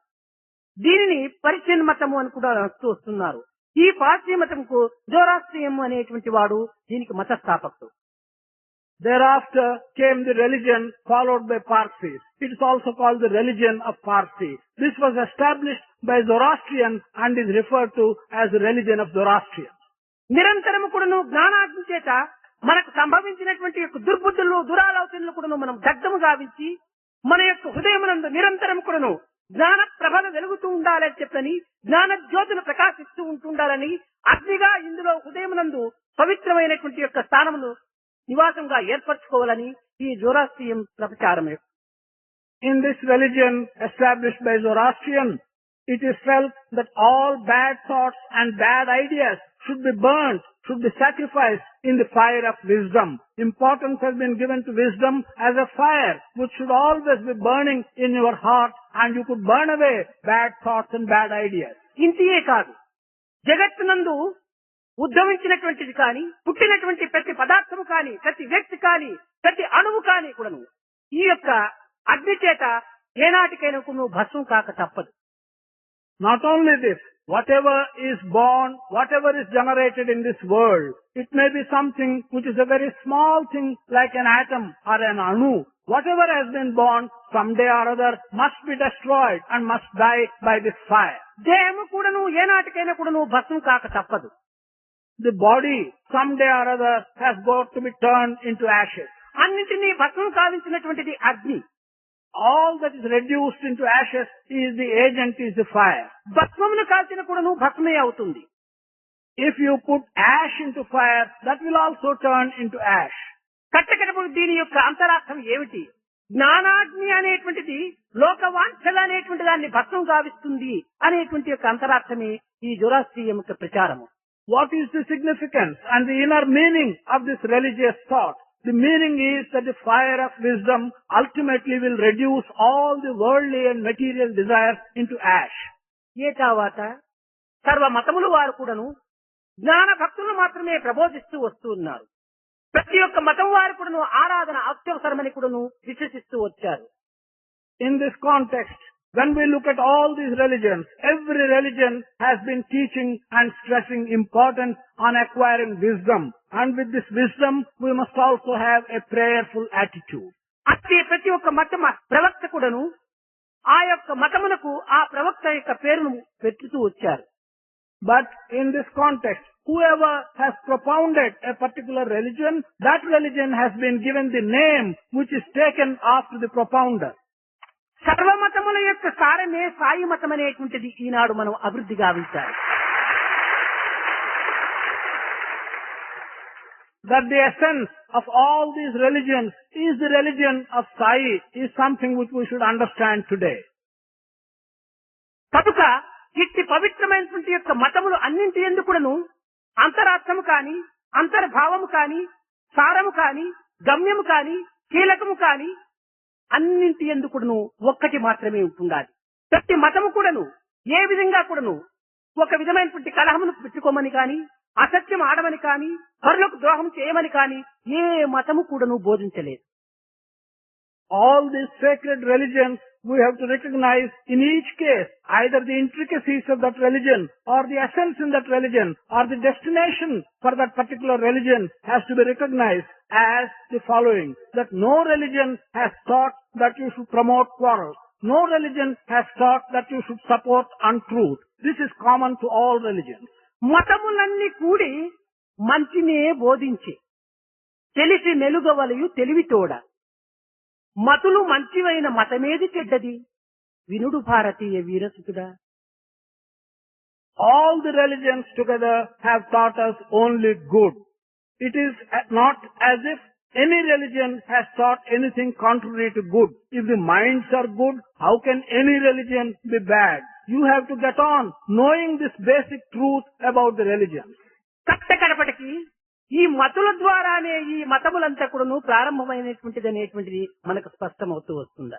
దీనిని పరిచయ మతము అని కూడా వస్తూ వస్తున్నారు. ఈ పార్సీ మతంకు జోరాస్ట్రియం అనేటువంటి వాడు దీనికి మత స్థాపకుడు. Thereafter came the religion followed by Parsis. It is also called the religion of Parsi. This was established by Zoroastrian and is referred to as the religion of Zoroastrian. నిరంతరము కూడాను జ్ఞానాగ్ని చేత మనకు సంభవించినటువంటి యొక్క దుర్బుద్ధులు, దురాలోచనలు కూడాను మనం దగ్ధము గావించి మన యొక్క హృదయమునందు నిరంతరం కూడాను జ్ఞాన ప్రభలు వెలుగుతూ ఉండాలని చెప్పని, జ్ఞాన జ్యోతులు ప్రకాశిస్తూ ఉంటుండాలని అగ్నిగా ఇందులో హృదయమునందు పవిత్రమైనటువంటి యొక్క స్థానమును నివాసంగా ఏర్పరచుకోవాలని ఈ జోరాస్ట్రియం ప్రచారం. In this religion established by Zoroastrian, it is felt that all bad thoughts and bad ideas should be burnt, should be sacrificed in the fire of wisdom. Importance has been given to wisdom as a fire which should always be burning in your heart, and you could burn away bad thoughts and bad ideas. ఇంతియే కాదు, జగత్తునందు ఉద్భవించినటువంటిది కానీ, పుట్టినటువంటి ప్రతి పదార్థము కానీ, ప్రతి వ్యక్తి కానీ, ప్రతి అణువు కానీ కూడాను ఈ యొక్క అగ్ని చేత ఏనాటికైనా నువ్వు భస్మం కాక తప్పదు. Not only this, whatever is born, whatever is generated in this world, it may be something which is a very small thing like an atom or an anu. Whatever has been born, someday or other must be destroyed and must die by this fire. దేహము కూడాను ఏనాటికైనా కూడాను భస్మం కాక తప్పదు. The body, someday or other, has got to be turned into ashes. అన్నింటినీ భస్మం కావించినటువంటిది అగ్ని. All that is reduced into ashes is the agent, is the fire. భస్మమును కాల్చిన కూడాను భస్మే అవుతుంది. If you put ash into fire, that will also turn into ash. కట్టకడపడు దీని యొక్క అంతరార్థం ఏమిటి? జ్ఞానాగ్ని అనేటువంటిది లోకవాంఛలు అనేటువంటి దాన్ని భస్మం గావిస్తుంది అనేటువంటి యొక్క అంతరార్థమే ఈ జోరాస్ట్రియం యొక్క ప్రచారము. What is the significance and the inner meaning of this religious thought? The meaning is that the fire of wisdom ultimately will reduce all the worldly and material desires into ash. ఏ తర్వాత సర్వ మతములు వారు కూడాను జ్ఞాన భక్తులు మాత్రమే ప్రబోధిస్తూ వస్తూ ఉన్నారు. ప్రతి ఒక్క మతం వారు కూడాను ఆరాధన అత్యవసరమని కూడాను విశ్వసిస్తూ వచ్చారు. In this context, when we look at all these religions, every religion has been teaching and stressing importance on acquiring wisdom. And with this wisdom, we must also have a prayerful attitude. అట్టి ప్రతి ఒక్క మతం ప్రవక్త కూడాను ఆ యొక్క మతమునకు ఆ ప్రవక్త యొక్క పేరును పెట్టుతూ వచ్చారు. But in this context, whoever has propounded a particular religion, that religion has been given the name which is taken after the propounder. సర్వమతముల యొక్క సారమే సాయి మతం అనేటువంటిది ఈనాడు మనం అభివృద్ధి గావించాలి. That the essence of all these religions is the religion of Sai is something which we should understand today. కనుక ఇట్టి పవిత్రమైనటువంటి యొక్క మతములు అన్నింటి ఎందుకును అంతరార్థము కాని, అంతర్భావము కాని, సారము కాని, గమ్యము కాని, కీలకము కాని అన్నింటి ఎందుకును ఒక్కటి మాత్రమే ఉంటుండాలి. ప్రతి మతము కూడాను ఏ విధంగా కూడాను ఒక విధమైనటువంటి కలహమును పెట్టుకోమని కాని, అసత్యం ఆడమని కాని, పరులకు ద్రోహం చేయమని కాని ఏ మతము కూడాను బోధించలేదు. All these sacred religions, we have to recognize in each case either the intricacies of that religion or the essence in that religion or the destination for that particular religion has to be recognized as the following: that no religion has taught that you should promote quarrels. No religion has taught that you should support untruth. This is common to all religions. మతములన్నీ కూడి మంచినే బోధించి తెలిసి మెలుగవలయు తెలివితోడ మతులు మంచివైన మతమేది చెడ్డది వినుడు భారతీయ వీరసుతుడా. All the religions together have taught us only good. It is not as if any religion has taught anything contrary to good. If the minds are good, how can any religion be bad? You have to get on knowing this basic truth about the religions. కట్టకడపటికి ఈ మతుల ద్వారానే ఈ మతములంతా కూడాను ప్రారంభమైనటువంటిది అనేటువంటిది మనకు స్పష్టమవుతూ వస్తుంది.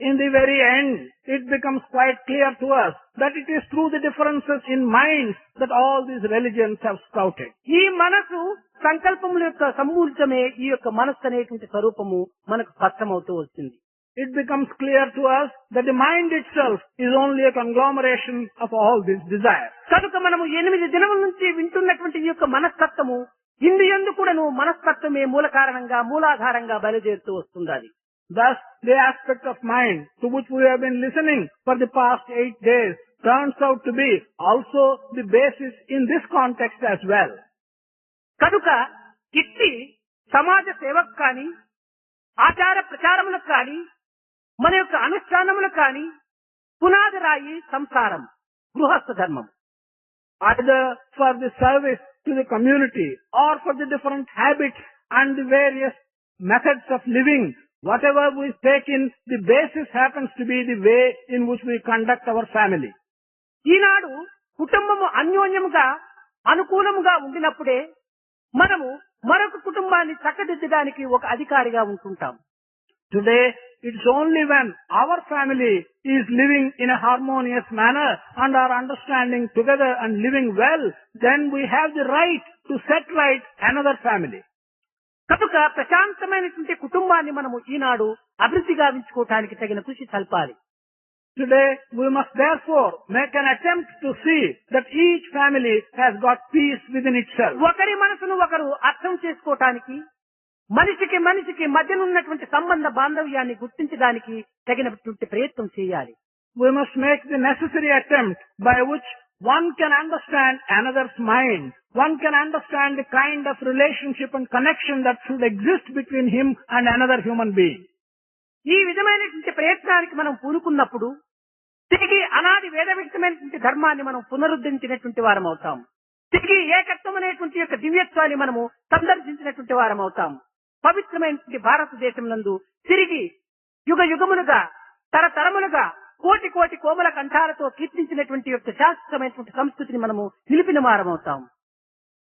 In the very end, it becomes quite clear to us that it is through the differences in minds that all these religions have sprouted. ఈ మనసు సంకల్పముల యొక్క సమూర్తమే ఈ యొక్క మనస్సు అనేటువంటి స్వరూపము మనకు స్పష్టమవుతూ వచ్చింది. It becomes clear to us that the mind itself is only a conglomeration of all these desires. కనుక మనము 8 దినముల నుంచి వింటున్నటువంటి ఈ యొక్క మనస్తత్వము ఇందు కూడాను మనస్తత్వమే మూల కారణంగా మూలాధారంగా బయలుదేరుతూ వస్తుంది. Thus, the aspect of mind to which we have been listening for the past 8 days turns out to be also the basis in this context as well. కనుక ఇట్టి సమాజ సేవకు కానీ, ఆచార ప్రచారములకు కానీ, మన యొక్క అనుష్ఠానములకు కానీ, పునాది రాయి సంసారం, గృహస్థ ధర్మం. either for the service to the community or for the different habits and the various methods of living. Whatever we take in, the basis happens to be the way in which we conduct our family. ఈనాడు కుటుంబము అన్యోన్యముగా అనుకూలముగా ఉండినప్పుడే మనము మరొక కుటుంబాన్ని చక్కదిద్దడానికి ఒక అధికారిగా ఉంటుంటాం. Today, it's only when our family is living in a harmonious manner and are understanding together and living well, then we have the right to set right another family. కనుక ప్రశాంతమైనటువంటి కుటుంబాన్ని మనము ఈనాడు అభివృద్ధి గావించుకోవటానికి తగిన కృషి సల్పాలి. Today, we must therefore make an attempt to see that each family has got peace within itself. ఒకరి మనసును ఒకరు అర్థం చేసుకోవటానికి, మనిషికి మనిషికి మధ్యనున్నటువంటి సంబంధ బాంధవ్యాన్ని గుర్తించడానికి తగినటువంటి ప్రయత్నం చేయాలి. We must make the necessary attempt by which one can understand another's mind. One can understand the kind of relationship and connection that should exist between him and another human being. ఈ విధమైనటువంటి ప్రయత్నానికి మనం పూనుకున్నప్పుడు తిరిగి అనాది వేదవిహితమైనటువంటి ధర్మాన్ని మనం పునరుద్ధరించినటువంటి వారం అవుతాం. తిరిగి ఏకత్వం అనేటువంటి యొక్క దివ్యత్వాన్ని మనము సందర్శించినటువంటి వారం అవుతాం. పవిత్రమైనటువంటి భారతదేశం నందు తిరిగి యుగ యుగములుగా తరతరములుగా కోటి కోటి కోమల కంఠాలతో కీర్తించినటువంటి యొక్క శాశ్వతమైనటువంటి సంస్కృతిని మనము నిలిపిన వారమవుతాం.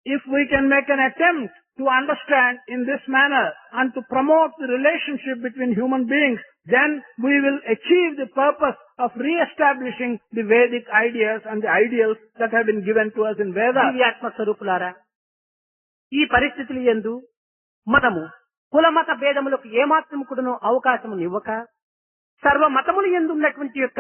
If we can make an attempt to understand in this manner and to promote the relationship between human beings, then we will achieve the purpose of re-establishing the Vedic ideas and the ideals that have been given to us in Vedas. దివ్యాత్మ స్వరూపులారా, ఈ పరిస్థితులు యందు మనము కులమత భేదములకు ఏమాత్రం కూడాను అవకాశము ఇవ్వక సర్వ మతములు యందు ఉన్నటువంటి యొక్క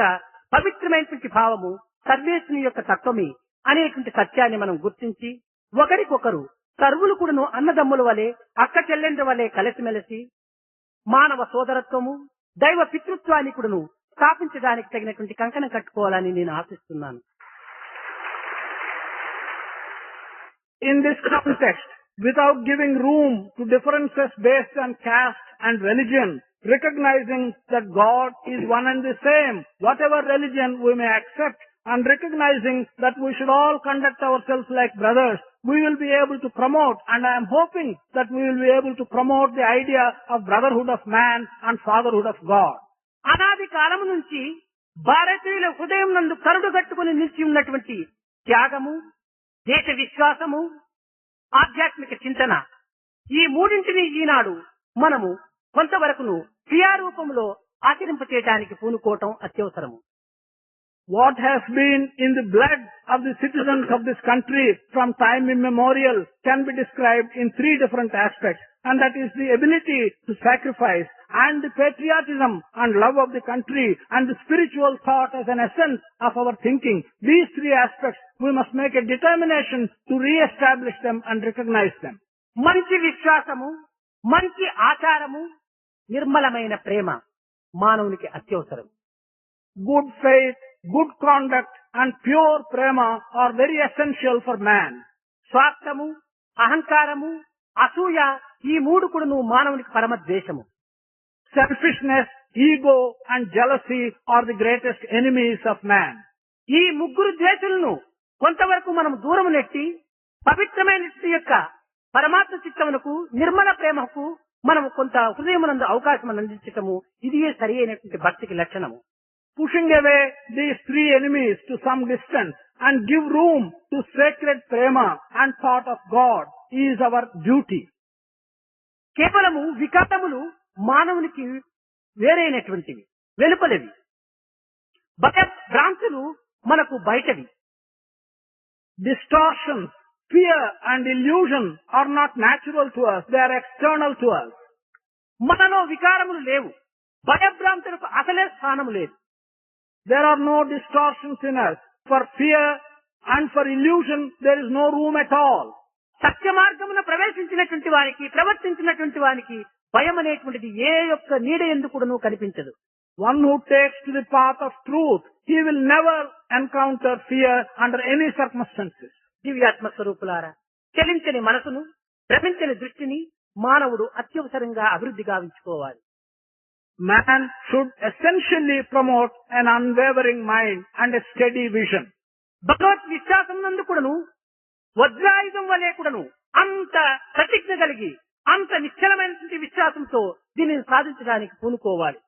పవిత్రమైనటువంటి భావము సర్వేశ్వరుని యొక్క తత్వమే అనేటువంటి సత్యాన్ని మనం గుర్తించి ఒకరికొకరు సర్వులు కూడాను అన్నదమ్ముల వలె అక్క చెల్లెండ్ర వలె కలిసిమెలిసి మానవ సోదరత్వము దైవ పితృత్వాన్ని కూడాను స్థాపించడానికి తగినటువంటి కంకణం కట్టుకోవాలని నేను ఆశిస్తున్నాను. In this context, without giving room to differences based on caste and religion, recognizing that God is one and the same, whatever religion we may accept, and recognizing that we should all conduct ourselves like brothers, we will be able to promote, and I am hoping that we will be able to promote the idea of brotherhood of man and fatherhood of God. అనాది కాలము నుంచి భారతీయుల హృదయం నందు కరుడు కట్టుకుని నిలిచి ఉన్నటువంటి త్యాగము, దేశ విశ్వాసము, ఆధ్యాత్మిక చింతన, ఈ మూడింటిని ఈనాడు మనము కొంతవరకును క్రియారూపంలో ఆచరింపచేయడానికి పూనుకోవటం అత్యవసరము. What has been in the blood of the citizens of this country from time immemorial can be described in three different aspects, and that is the ability to sacrifice and the patriotism and love of the country and the spiritual thought as an essence of our thinking. These three aspects we must make a determination to re-establish them and recognize them. మంచి విశ్వాసము, మంచి ఆచారము, నిర్మలమైన ప్రేమ మానవునికి అత్యవసరం. Good faith, good conduct and pure prema are very essential for man. స్వార్థము, అహంకారము, అసూయ ఈ మూడు కూడాను మానవునికి పరమ ద్వేషము. Selfishness, ego and jealousy are the greatest enemies of man. ఈ ముగ్గురు ద్వేషులను కొంతవరకు మనం దూరం నెట్టి పవిత్రమైన యొక్క పరమాత్మ చిత్తమునకు, నిర్మల ప్రేమకు మనం కొంత హృదయమునందు అవకాశం అందించటము ఇది సరి అయినటువంటి భక్తికి లక్షణము. Pushing away these three enemies to some distance and give room to sacred prema and thought of God is our duty. కేవలము వికారములు మానవునికి వేరైనటువంటివి, వెలుపలవి. భ్రాంతులు మనకు బయటవి. Distortions, fear and illusion are not natural to us, they are external to us. మనలో వికారములు లేవు, భయభ్రాంతులకు అసలే స్థానము లేదు. There are no distortions in us. For fear and for illusion, there is no room at all. సత్య మార్గమున ప్రవేశించినటువంటి వారికి, ప్రవర్తించినటువంటి వారికి భయం అనేటువంటిది ఏ యొక్క నీడ ఎందుకును కనిపించదు. One who takes to the path of truth, he will never encounter fear under any circumstances. దివ్యాత్మ స్వరూపులారా, చలించని మనసును, భ్రమించని దృష్టిని మానవుడు అత్యవసరంగా అభివృద్ధి గావించుకోవాలి. Man should essentially promote an unwavering mind and a steady vision. భగవత్ విశ్వాసం నందు కూడాను వజ్రాయుధం వలె కూడాను అంత ప్రతిజ్ఞ కలిగి అంత నిశ్చలమైనటువంటి విశ్వాసంతో దీనిని సాధించడానికి పూనుకోవాలి.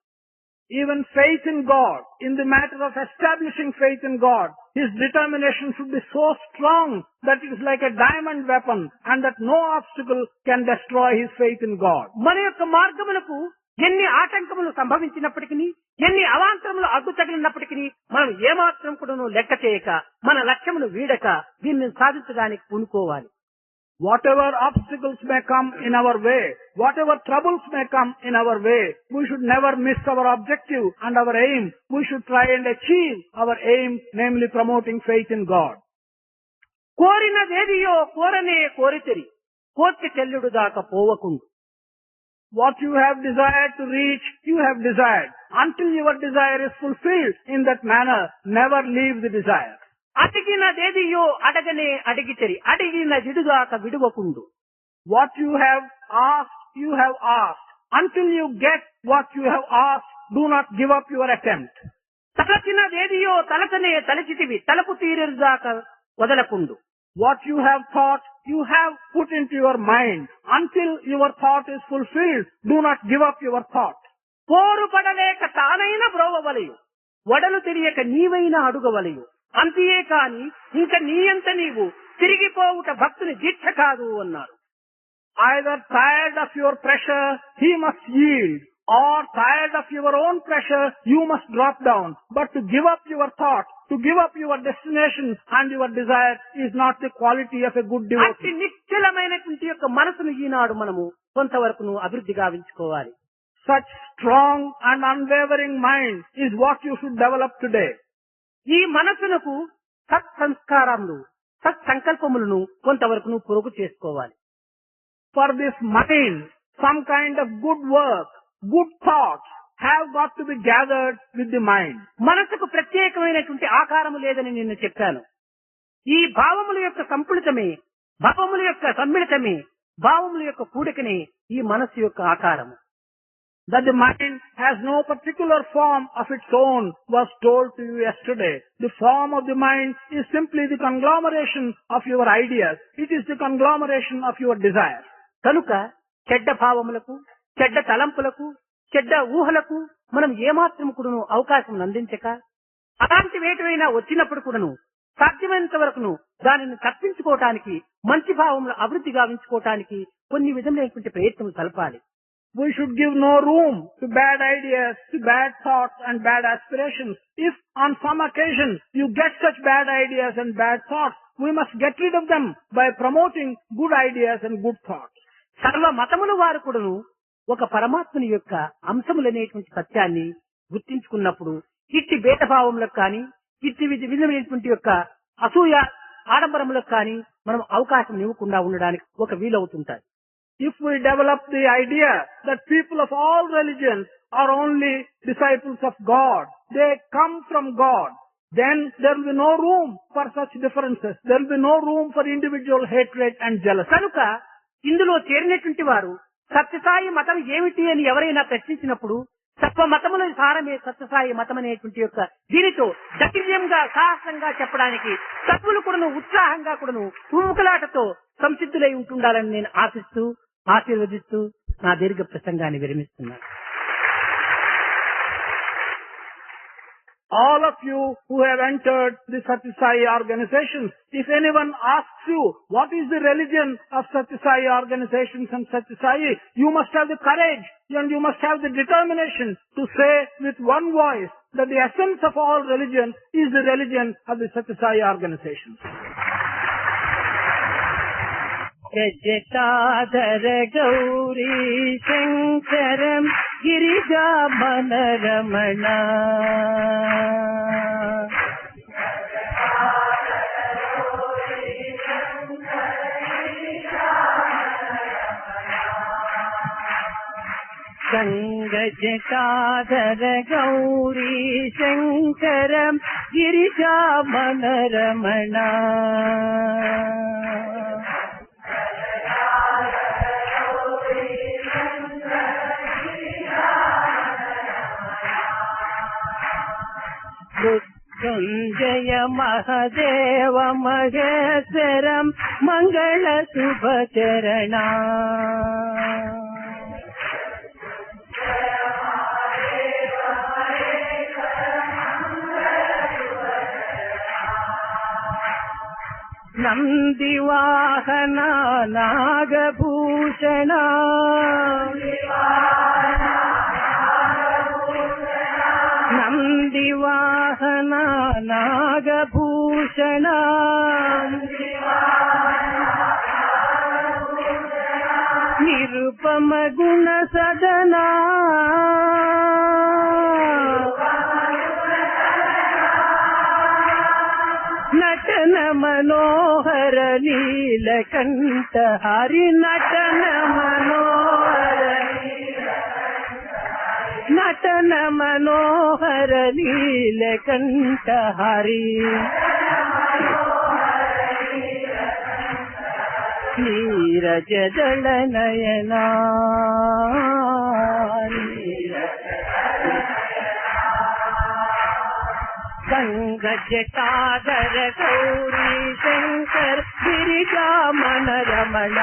Even faith in God, in the matter of establishing faith in God, his determination should be so strong that it is like a diamond weapon and that no obstacle can destroy his faith in God. మన యొక్క మార్గములకు ఎన్ని ఆటంకములు సంభవించినప్పటికీ, ఎన్ని అవాంతరములు అడ్డు తగిలినప్పటికీ మనం ఏమాత్రం కూడాను లెక్క చేయక మన లక్ష్యమును వీడక దీనిని సాధించడానికి పూనుకోవాలి. Whatever obstacles may come in our way, whatever troubles may come in our way, we should never miss our objective and our aim. We should try and achieve our aim, namely promoting faith in God. కోరినదేదియో కోరనే కోరితిరి కోర్కె చెల్లుడు దాకా పోవకుండు. What you have desired to reach, you have desired. Until your desire is fulfilled in that manner, never leave the desire. అడిగినదేదియో అడగనే అడిగితిరి అడిగిన విడుగాక విడువకుండు. What you have asked, you have asked. Until you get what you have asked, do not give up your attempt. తలచినదేదియో తలచనే తలచితివి తలపు తీరేదాకా వదలకుండు. What you have thought, you have put into your mind. Until your thought is fulfilled, do not give up your thought. పోరు పడలేక తానైన బ్రోవవలయు వడలు తెలియక నీవైనా అడుగవలయు. అంతే కాని ఇంక నీయంత నీవు తిరిగిపోవుట భక్తుని దీక్ష కాదు అన్నారు. Either tired of your pressure, he must yield, or tired of your own pressure, you must drop down. But to give up your thought, to give up your destination and your desire is not the quality of a good అతి devotee. నిశ్చలమైనటువంటి యొక్క మనసును ఈనాడు మనము కొంతవరకు అభివృద్ధి గావించుకోవాలి. Such strong and unwavering mind is what you should develop today. ఈ మనసునకు సత్ సంస్కారములు సత్ సంకల్పములను కొంతవరకు పొరుగు చేసుకోవాలి. For this mind, some kind of good work, good thoughts have got to be gathered with the mind. మనసుకు ప్రత్యేకమైనటువంటి ఆకారము లేదని నిన్ను చెప్పాను. ఈ భావముల యొక్క సంపుళితమే, భావముల యొక్క సమ్మిళితమే, భావముల యొక్క కూడికనే ఈ మనస్సు యొక్క ఆకారము. That the mind has no particular form of its own was told to you yesterday. The form of the mind is simply the conglomeration of your ideas. It is the conglomeration of your desires. కనుక చెడ్డ భావములకు, చెడ్డ తలంపులకు, చెడ్డ ఊహలకు మనం ఏమాత్రం కూడాను అవకాశం అందించక అలాంటి వేటివైనా వచ్చినప్పుడు కూడాను సాధ్యమైనంత వరకును దానిని తప్పించుకోవటానికి మంచి భావములు అభివృద్ధి గావించుకోవటానికి కొన్ని విధములైనటువంటి ప్రయత్నం సలపాలి. We should give no room to bad ideas, to bad thoughts and bad aspirations. If on some occasion you get such bad ideas and bad thoughts, we must get rid of them by promoting good ideas and good thoughts. సర్వ మతముల వారు కూడాను ఒక పరమాత్మని యొక్క అంశములనేటువంటి సత్యాన్ని గుర్తించుకున్నప్పుడు ఇట్టి భేదభావములకు కానీ ఇట్టి విధమైనటువంటి యొక్క అసూయ ఆడంబరములకు కానీ మనం అవకాశం ఇవ్వకుండా ఉండడానికి ఒక వీలవుతుంటాయి. If we develop the idea that people of all religions are only disciples of God, they come from God, then there will be no room for such differences. There will be no room for individual hatred and jealousy. కనుక ఇందులో చేరినటువంటి వారు సత్యసాయి మతం ఏమిటి అని ఎవరైనా ప్రశ్నించినప్పుడు సర్వ మతముల సారమే సత్యసాయి మతం అనేటువంటి యొక్క దీనితో ధైర్యంగా సాహసంగా చెప్పడానికి సత్వులు కూడాను ఉత్సాహంగా కూడాను ఊముకలాటతో సంసిద్ధులై ఉంటుండాలని నేను ఆశిస్తూ ఆశీర్వదిస్తూ నా దీర్ఘ ప్రసంగాన్ని విరమిస్తున్నాను. All of you who have entered the Satya Sai organizations, if anyone asks you what is the religion of Satya Sai organizations and Satya Sai, you must have the courage and you must have the determination to say with one voice that the essence of all religion is the religion of the Satya Sai organizations. Jatadhara Gauri Shankaram గిరిజామన Ramana సంగ జటాధర గౌరీ శంకరం గిరిజామన రమణ మృత్యుంజయ మహదేవ మహేశ్వరం మంగళ శుభచరణ. నందివాహన నాగభూషణ నందివాహన నాగభూషణ నిరుపమ గుణ సదనా నటన మనోహర నీలకంఠ హరి నటన మనోహర నటన మనోహర నీలకంఠ హరి నీరజదళ నయనా గంగ జటాధర గౌరీ శంకర్ గిరిజామణ రమణ.